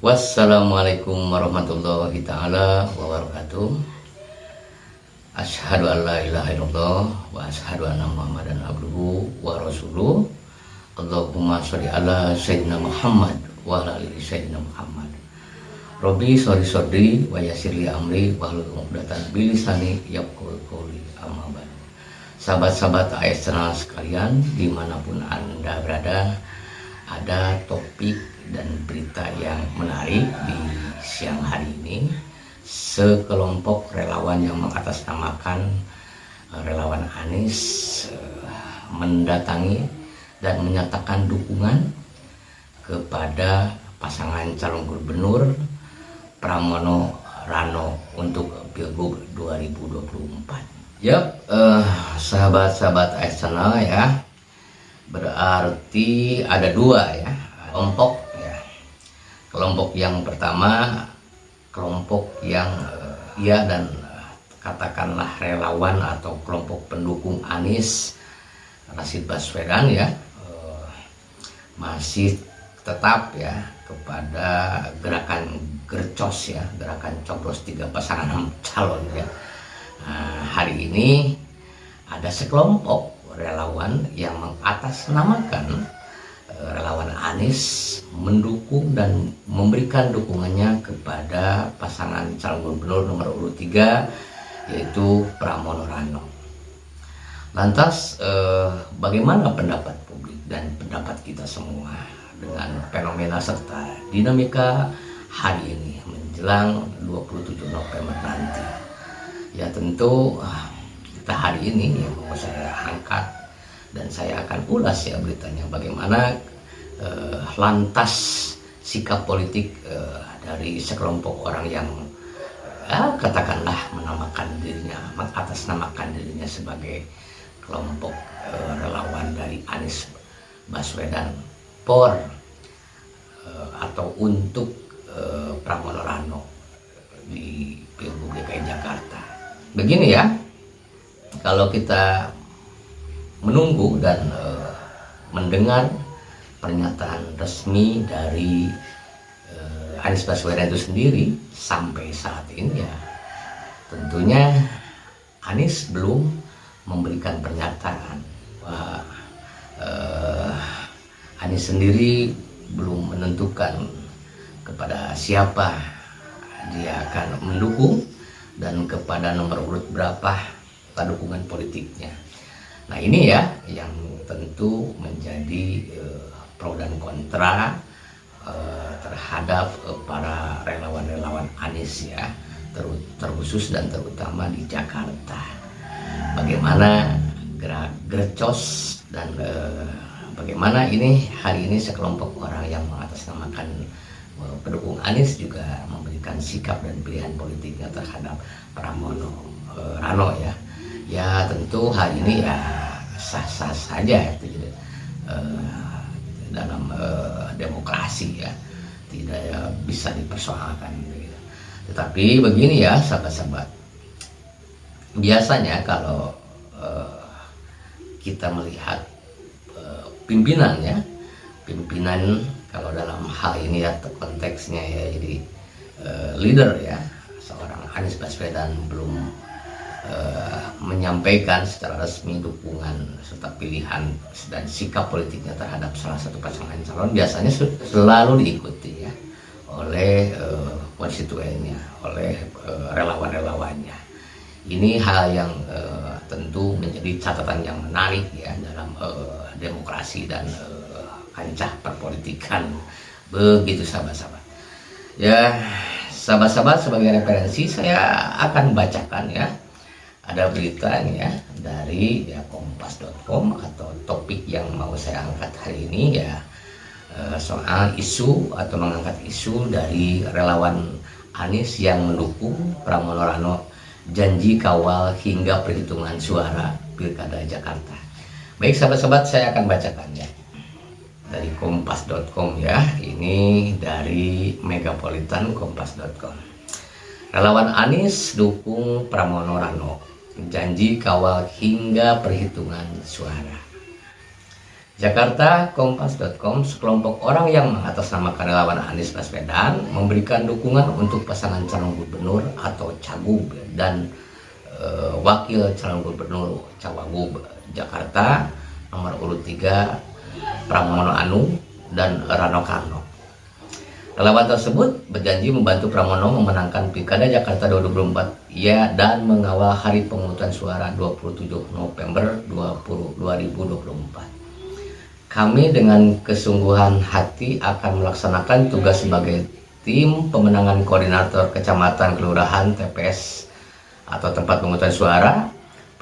Wassalamualaikum warahmatullahi taala wabarakatuh. Asyhadu an la ilaha illallah wa asyhadu anna Muhammadan abduhu wa rasuluh. Allahumma sholli ala sayyidina Muhammad wa ala ali sayyidina Muhammad. Robbi sholli shodri wa yassir li amri wahlul 'uqdatam min lisani yafqahu qawli. Amma ba'd. Sahabat-sahabat AS Channel sekalian, dimanapun Anda berada, ada topik dan berita yang menarik di siang hari ini. Sekelompok relawan yang mengatasnamakan relawan Anies mendatangi dan menyatakan dukungan kepada pasangan calon gubernur Pramono Rano untuk Pilgub 2024. Yap, sahabat-sahabat AS Channel ya, berarti ada dua ya kelompok ya. Kelompok yang pertama, kelompok yang dan katakanlah relawan atau kelompok pendukung Anies Rashid Baswedan ya, masih tetap ya kepada gerakan gercos ya, gerakan coblos 3 pasangan calon ya. Hari ini ada sekelompok relawan yang mengatasnamakan relawan Anies mendukung dan memberikan dukungannya kepada pasangan calon gubernur nomor urut 3, yaitu Pramono Rano. Lantas bagaimana pendapat publik dan pendapat kita semua dengan fenomena serta dinamika hari ini menjelang 27 November nanti? Ya tentu kita hari ini yang mau saya angkat dan saya akan ulas ya beritanya, bagaimana lantas sikap politik dari sekelompok orang yang katakanlah mengatasnamakan dirinya sebagai kelompok relawan dari Anies Baswedan atau untuk Pramono Rano di Pilgub DKI Jakarta. Begini ya, kalau kita menunggu dan mendengar pernyataan resmi dari Anies Baswedan itu sendiri sampai saat ini ya, tentunya Anies belum memberikan pernyataan bahwa Anies sendiri belum menentukan kepada siapa dia akan mendukung dan kepada nomor urut berapa dukungan politiknya. Nah ini ya yang tentu menjadi pro dan kontra terhadap para relawan-relawan Anies ya, terkhusus dan terutama di Jakarta. Bagaimana gercos dan bagaimana ini hari ini sekelompok orang yang mengatasnamakan pendukung Anies juga memberikan sikap dan pilihan politiknya terhadap Pramono Rano ya. Ya tentu hari ini ya sah-sah saja itu dalam demokrasi ya, tidak bisa dipersoalkan gitu. Tetapi begini ya sahabat-sahabat, biasanya kalau kita melihat pimpinan kalau dalam hal ini ya konteksnya ya jadi leader ya, seorang Anies Baswedan belum menyampaikan secara resmi dukungan serta pilihan dan sikap politiknya terhadap salah satu pasangan calon, biasanya selalu diikuti ya oleh konstituennya, oleh relawan-relawannya. Ini hal yang tentu menjadi catatan yang menarik ya dalam demokrasi dan kancah perpolitikan. Begitu sahabat-sahabat. Ya sahabat-sahabat, sebagai referensi saya akan bacakan ya, ada berita ya dari ya kompas.com atau topik yang mau saya angkat hari ini ya, soal isu atau mengangkat isu dari relawan Anies yang mendukung Pramono Rano, janji kawal hingga perhitungan suara Pilkada Jakarta. Baik sahabat-sahabat, saya akan bacakan ya dari kompas.com ya, ini dari Megapolitan kompas.com. Relawan Anies dukung Pramono Rano, janji kawal hingga perhitungan suara. Jakarta, Kompas.com, sekelompok orang yang mengatasnamakan relawan Anies Baswedan memberikan dukungan untuk pasangan calon gubernur atau cagup dan wakil calon gubernur cawagup Jakarta nomor urut 3 Pramono Anung dan Rano Karno. Relawan tersebut berjanji membantu Pramono memenangkan Pilkada Jakarta 2024 dan mengawal hari pemungutan suara 27 November 2024. Kami dengan kesungguhan hati akan melaksanakan tugas sebagai tim pemenangan koordinator kecamatan, kelurahan, TPS atau tempat pemungutan suara,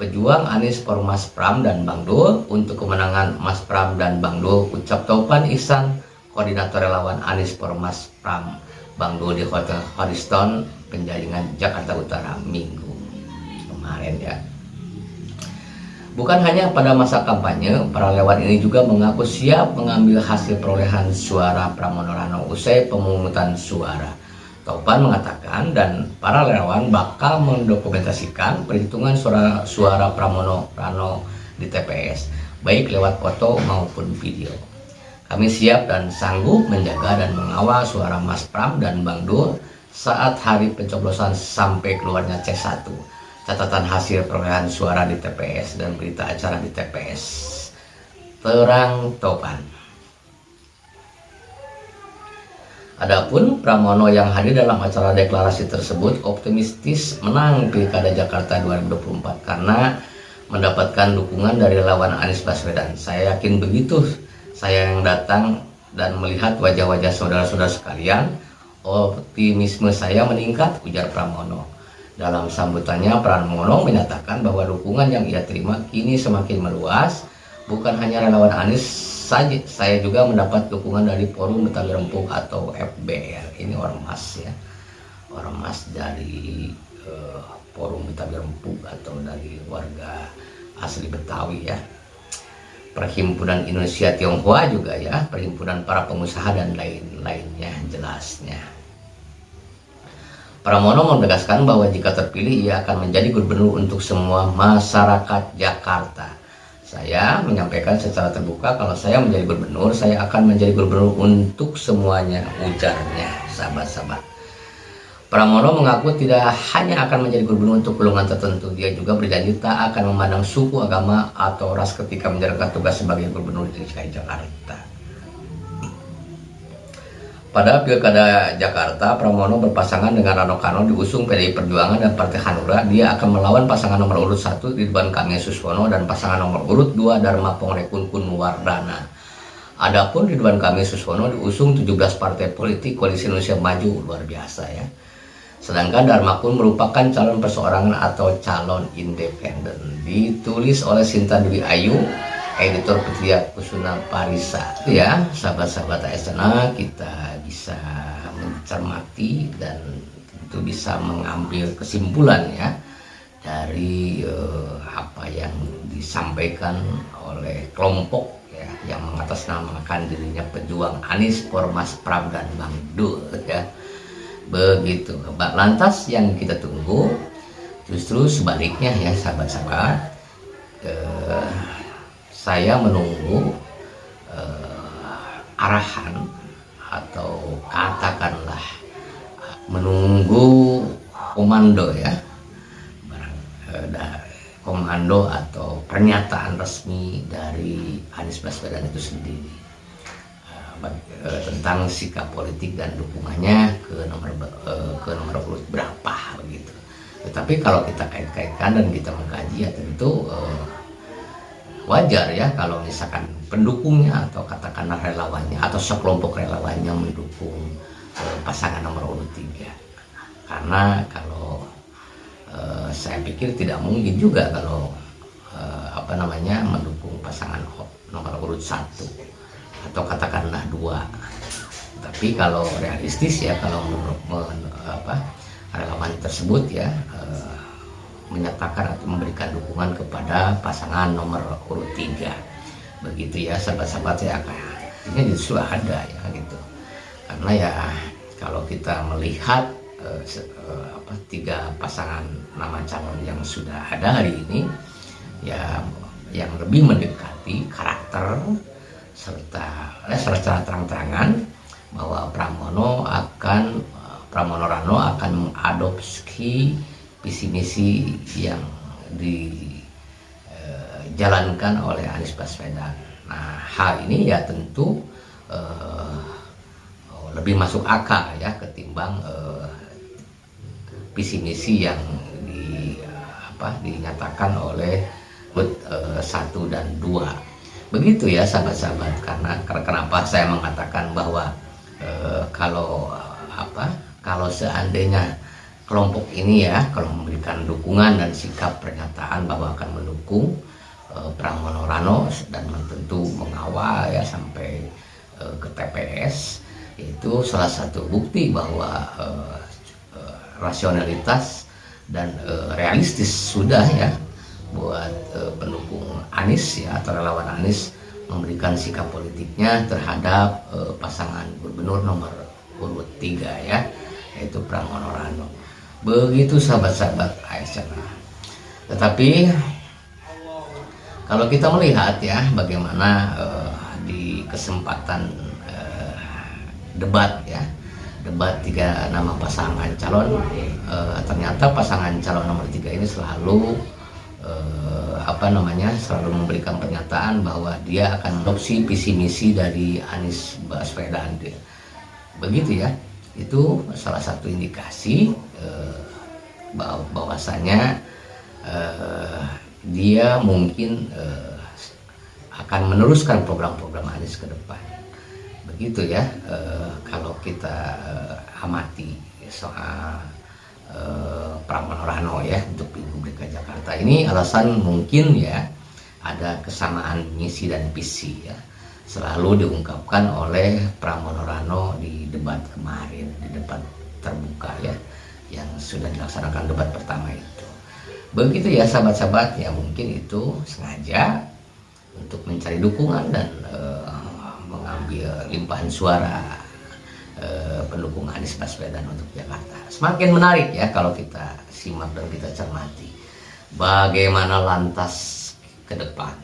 pejuang Anies Pormas Pram dan Bang Dul untuk kemenangan Mas Pram dan Bang Dul, ucap Taufan Ihsan, koordinator relawan Anies Pormas Pram Bang Dul di Hotel Horizon, Penjaringan, Jakarta Utara, Minggu kemarin ya. Bukan hanya pada masa kampanye, para relawan ini juga mengaku siap mengambil hasil perolehan suara Pramono Rano usai pemungutan suara. Taufan mengatakan dan para relawan bakal mendokumentasikan perhitungan suara Pramono Rano di TPS, baik lewat foto maupun video. Kami siap dan sanggup menjaga dan mengawal suara Mas Pram dan Bang Dul saat hari pencoblosan sampai keluarnya C1. Catatan hasil perolehan suara di TPS dan berita acara di TPS. Terang Taufan. Adapun Pramono yang hadir dalam acara deklarasi tersebut optimistis menang Pilkada Jakarta 2024 karena mendapatkan dukungan dari lawan Anies Baswedan. Saya yakin begitu. Saya yang datang dan melihat wajah-wajah saudara-saudara sekalian, optimisme saya meningkat, ujar Pramono. Dalam sambutannya, Pramono menyatakan bahwa dukungan yang ia terima kini semakin meluas. Bukan hanya relawan Anies saja, saya juga mendapat dukungan dari Forum Betawi Rempuk atau FBR. Ini ormas ya, ormas dari Forum Betawi Rempuk atau dari warga asli Betawi ya. Perhimpunan Indonesia Tionghoa juga ya, perhimpunan para pengusaha dan lain-lainnya jelasnya. Pramono menegaskan bahwa jika terpilih ia akan menjadi gubernur untuk semua masyarakat Jakarta. Saya menyampaikan secara terbuka kalau saya menjadi gubernur, saya akan menjadi gubernur untuk semuanya, ujarnya, sahabat-sahabat. Pramono mengaku tidak hanya akan menjadi gubernur untuk golongan tertentu, dia juga berjanji tak akan memandang suku, agama, atau ras ketika menjalankan tugas sebagai gubernur di DKI Jakarta. Pada Pilkada Jakarta, Pramono berpasangan dengan Rano Karno diusung PDI Perjuangan dan Partai Hanura. Dia akan melawan pasangan nomor urut 1 Ridwan Kamil Suswono dan pasangan nomor urut 2 Dharma Pongrekun Wardana. Adapun Ridwan Kamil Suswono diusung 17 partai politik Koalisi Indonesia Maju, luar biasa ya. Sedangkan Dharma Kun merupakan calon perseorangan atau calon independen. Ditulis oleh Sinta Dwi Ayu, editor Petria Kusuna Parisa. Ya, sahabat-sahabat ASN, kita bisa mencermati dan tentu bisa mengambil kesimpulan ya dari apa yang disampaikan oleh kelompok ya yang mengatasnamakan dirinya pejuang Anies Pormas Pram dan Bang Dul ya. Begitu. Lantas yang kita tunggu justru sebaliknya ya sahabat-sahabat. Saya menunggu arahan atau katakanlah menunggu komando ya, komando atau pernyataan resmi dari Anies Baswedan itu sendiri tentang sikap politik dan dukungannya ke nomor urut berapa begitu. Tetapi kalau kita kait-kaitkan dan kita mengkaji ya tentu wajar ya kalau misalkan pendukungnya atau katakanlah relawannya atau sekelompok relawannya mendukung pasangan nomor urut 3. Karena kalau saya pikir tidak mungkin juga kalau mendukung pasangan nomor urut 1 atau katakanlah 2. Tapi kalau realistis ya kalau relawan tersebut ya menyatakan atau memberikan dukungan kepada pasangan nomor urut 3 begitu ya sahabat-sahabat ya, ini justru ada ya gitu. Karena ya kalau kita melihat 3 pasangan nama calon yang sudah ada hari ini ya yang lebih mendekati karakter secara terang-terangan bahwa Pramono Rano akan mengadopsi visi misi yang dijalankan oleh Anies Baswedan. Nah, hal ini ya tentu lebih masuk akal ya ketimbang visi misi yang dinyatakan oleh 1 dan 2. Begitu ya sahabat-sahabat. Karena kenapa saya mengatakan bahwa kalau seandainya kelompok ini ya kalau memberikan dukungan dan sikap pernyataan bahwa akan mendukung Pramono Rano dan tentu mengawal ya sampai ke TPS, itu salah satu bukti bahwa rasionalitas dan realistis sudah ya buat pendukung Anies ya atau relawan Anies memberikan sikap politiknya terhadap pasangan gubernur nomor urut 3 ya, yaitu Pramono Rano. Begitu sahabat-sahabat ASN. Tetapi kalau kita melihat ya bagaimana di kesempatan debat 3 nama pasangan calon, ternyata pasangan calon nomor 3 ini selalu selalu memberikan pernyataan bahwa dia akan adopsi visi misi dari Anies Baswedan. Begitu ya, itu salah satu indikasi bahwasanya dia mungkin akan meneruskan program-program Anies ke depan. Begitu ya, kalau kita amati soal Pramono Rano ya untuk Pilgub DKI Jakarta ini, alasan mungkin ya ada kesamaan misi dan visi ya selalu diungkapkan oleh Pramono Rano di debat kemarin, di debat terbuka ya yang sudah dilaksanakan debat pertama itu. Begitu ya sahabat-sahabat, ya mungkin itu sengaja untuk mencari dukungan dan mengambil limpahan suara pendukung Anies Baswedan untuk Jakarta. Semakin menarik ya kalau kita simak dan kita cermati bagaimana lantas ke depan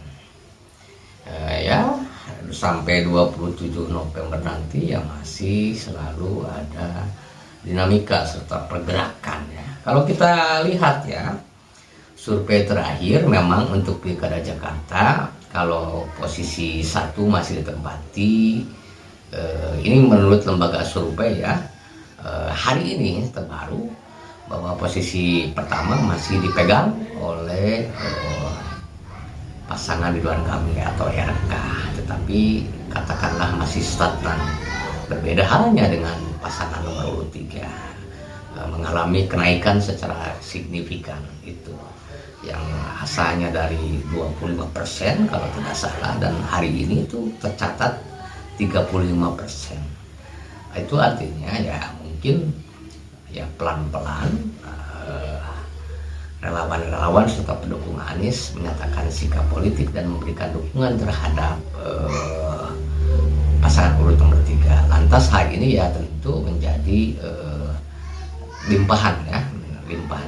ya sampai 27 November nanti ya masih selalu ada dinamika serta pergerakan ya. Kalau kita lihat ya survei terakhir memang untuk Pilkada Jakarta, kalau posisi 1 masih ditempati ini menurut lembaga survei ya hari ini terbaru bahwa posisi pertama masih dipegang oleh pasangan Ridwan Kamil atau RK, tetapi katakanlah masih stagnan. Berbeda halnya dengan pasangan nomor urut 3 mengalami kenaikan secara signifikan itu yang asalnya dari 25% kalau tidak salah dan hari ini itu tercatat 35%. Itu artinya ya mungkin ya pelan-pelan relawan-relawan serta pendukung Anies menyatakan sikap politik dan memberikan dukungan terhadap pasangan urut nomor 3. Lantas hari ini ya tentu menjadi limpahan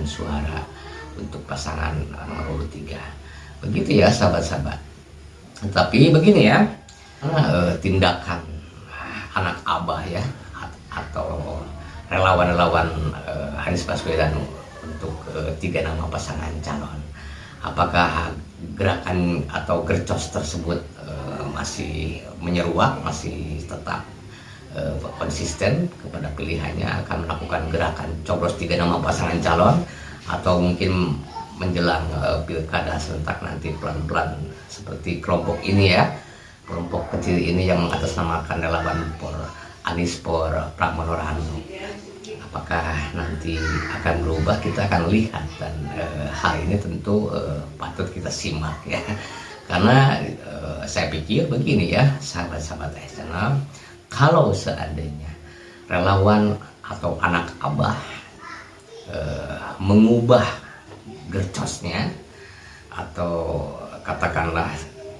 suara untuk pasangan nomor urut 3. Begitu ya sahabat-sahabat. Tapi begini ya, tindakan anak abah ya atau relawan-relawan Anies Baswedan untuk 3 nama pasangan calon, apakah gerakan atau gercos tersebut masih menyeruak, masih tetap konsisten kepada pilihannya akan melakukan gerakan coblos 3 nama pasangan calon, atau mungkin menjelang pilkada serentak nanti pelan-pelan seperti kelompok ini ya, kelompok kecil ini yang mengatasnamakan relawan Anies Pramono Rano, apakah nanti akan berubah? Kita akan lihat dan hal ini tentu patut kita simak ya, karena saya pikir begini ya sahabat-sahabat channel, kalau seandainya relawan atau anak abah mengubah gercosnya atau katakanlah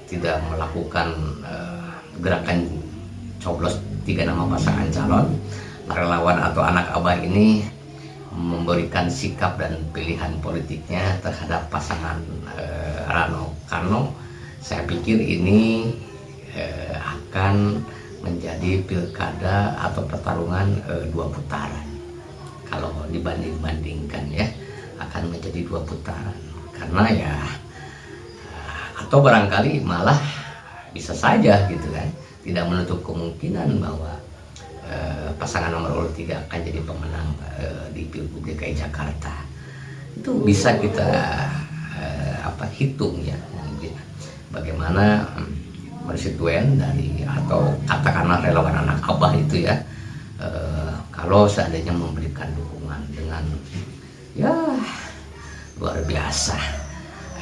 tidak melakukan gerakan coblos 3 nama pasangan calon, relawan atau anak abah ini memberikan sikap dan pilihan politiknya terhadap pasangan Rano Karno, saya pikir ini akan menjadi pilkada atau pertarungan 2 putaran. Kalau dibanding-bandingkan ya, akan menjadi 2 putaran. Karena ya, atau barangkali malah bisa saja gitu kan, tidak menutup kemungkinan bahwa pasangan nomor urut 3 akan jadi pemenang di Pilgub DKI Jakarta. Itu bisa kita hitung ya, mungkin bagaimana konstituen dari, atau katakanlah relawan anak abah itu ya, kalau seandainya memberikan dukungan dengan ya luar biasa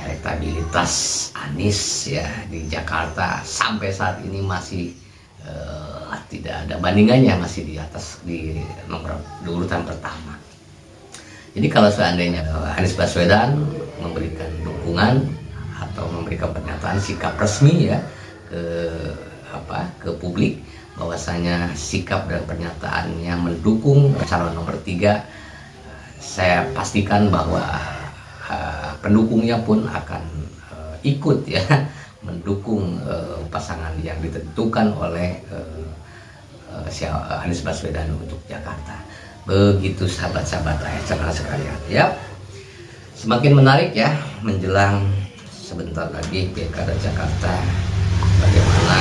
elektabilitas Anies ya di Jakarta sampai saat ini masih tidak ada bandingannya, masih di atas, di urutan pertama. Jadi kalau seandainya Anies Baswedan memberikan dukungan atau memberikan pernyataan sikap resmi ya ke publik bahwasanya sikap dan pernyataannya mendukung calon nomor 3, saya pastikan bahwa pendukungnya pun akan ikut ya mendukung pasangan yang ditentukan oleh Anies Baswedan untuk Jakarta. Begitu sahabat-sahabat ASN sekalian ya. Semakin menarik ya menjelang sebentar lagi Pilkada Jakarta, bagaimana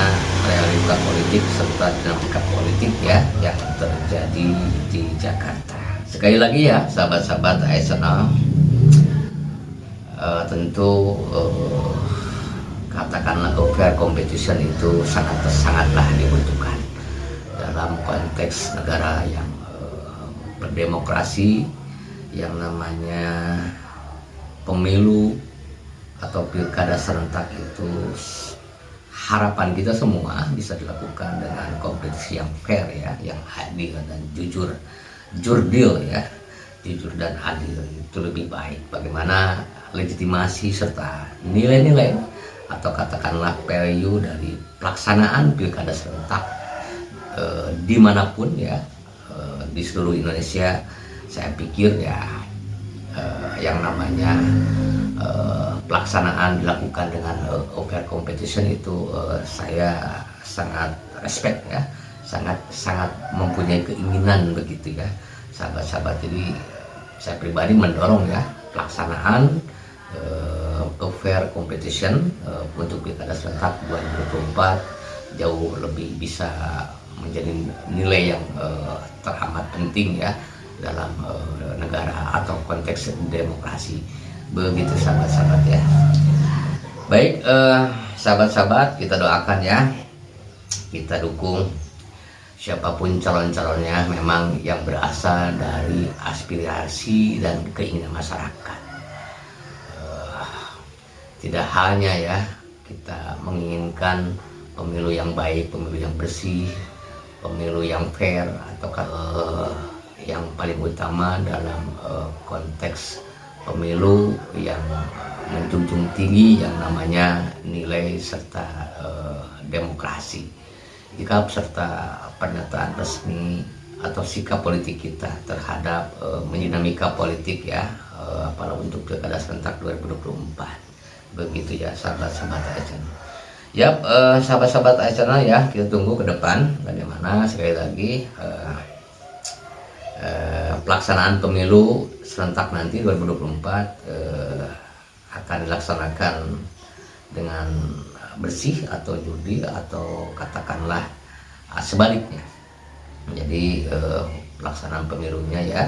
realita politik serta dinamika politik ya yang terjadi di Jakarta. Sekali lagi ya sahabat-sahabat ASN, tentu katakanlah fair competition itu sangatlah dibutuhkan dalam konteks negara yang berdemokrasi, yang namanya pemilu atau pilkada serentak itu harapan kita semua bisa dilakukan dengan kompetisi yang fair ya, yang adil dan jujur ya, jujur dan adil itu lebih baik. Bagaimana legitimasi serta nilai-nilai atau katakanlah value dari pelaksanaan pilkada serentak dimanapun ya di seluruh Indonesia, saya pikir ya yang namanya pelaksanaan dilakukan dengan fair competition itu saya sangat respect ya, sangat mempunyai keinginan begitu ya sahabat-sahabat. Jadi saya pribadi mendorong ya pelaksanaan fair competition untuk pilkada serentak 2024 jauh lebih bisa menjadi nilai yang teramat penting ya dalam negara atau konteks demokrasi. Begitu sahabat-sahabat ya. Baik sahabat-sahabat, kita doakan ya, kita dukung siapapun calon-calonnya memang yang berasal dari aspirasi dan keinginan masyarakat. Tidak hanya ya kita menginginkan pemilu yang baik, pemilu yang bersih, pemilu yang fair, atau yang paling utama dalam konteks pemilu yang menjunjung tinggi yang namanya nilai serta demokrasi. Sikap serta pernyataan resmi atau sikap politik kita terhadap dinamika politik ya, apalagi untuk pilkada serentak 2024. Begitu ya sahabat-sahabat ASN. Yap, sahabat-sahabat ASN ya, kita tunggu ke depan bagaimana sekali lagi pelaksanaan pemilu serentak nanti 2024 akan dilaksanakan dengan bersih atau jurdil atau katakanlah sebaliknya. Jadi pelaksanaan pemilunya ya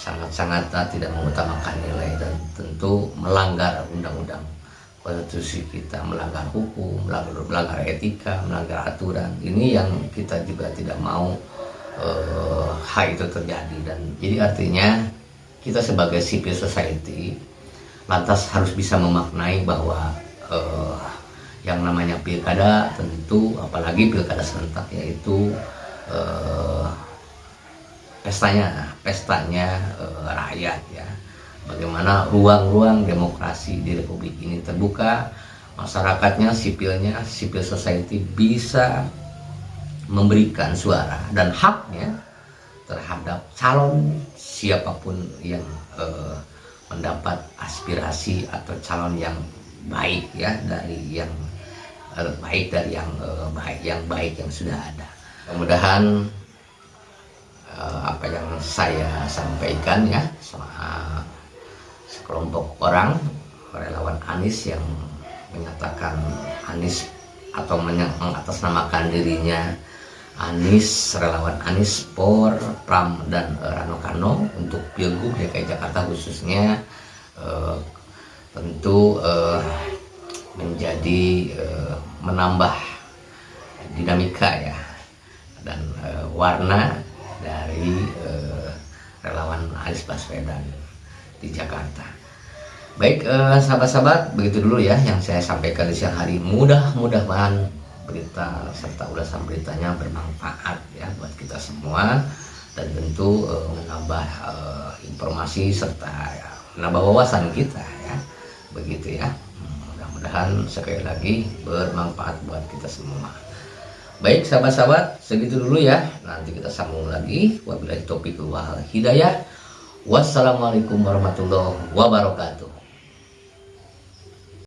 sangat-sangat tidak mengutamakan nilai dan tentu melanggar undang-undang konstitusi kita, melanggar hukum, melanggar etika, melanggar aturan. Ini yang kita juga tidak mau hal itu terjadi. Dan jadi artinya kita sebagai civil society lantas harus bisa memaknai bahwa yang namanya pilkada tentu, apalagi pilkada serentak, yaitu pestanya rakyat ya. Bagaimana ruang-ruang demokrasi di Republik ini terbuka, masyarakatnya, sipilnya, civil society bisa memberikan suara dan haknya terhadap calon siapapun yang mendapat aspirasi atau calon yang baik ya dari yang baik dari yang baik yang sudah ada. Mudah-mudahan apa yang saya sampaikan ya soal sekelompok orang relawan Anies yang menyatakan Anies atau mengatasnamakan dirinya Anies, relawan Anies, Por, Pram, dan Rano Karno untuk Pilgub DKI Jakarta khususnya tentu menjadi menambah dinamika ya dan warna dari relawan Anies Baswedan di Jakarta. Baik sahabat-sahabat, begitu dulu ya yang saya sampaikan di siang hari. Mudah-mudahan berita serta ulasan beritanya bermanfaat ya buat kita semua dan tentu menambah informasi serta ya, menambah wawasan kita ya. Begitu ya. Mudah-mudahan sekali lagi bermanfaat buat kita semua. Baik sahabat-sahabat, segitu dulu ya. Nanti kita sambung lagi. Wabillahi taufiq wal hidayah. Wassalamualaikum warahmatullahi wabarakatuh.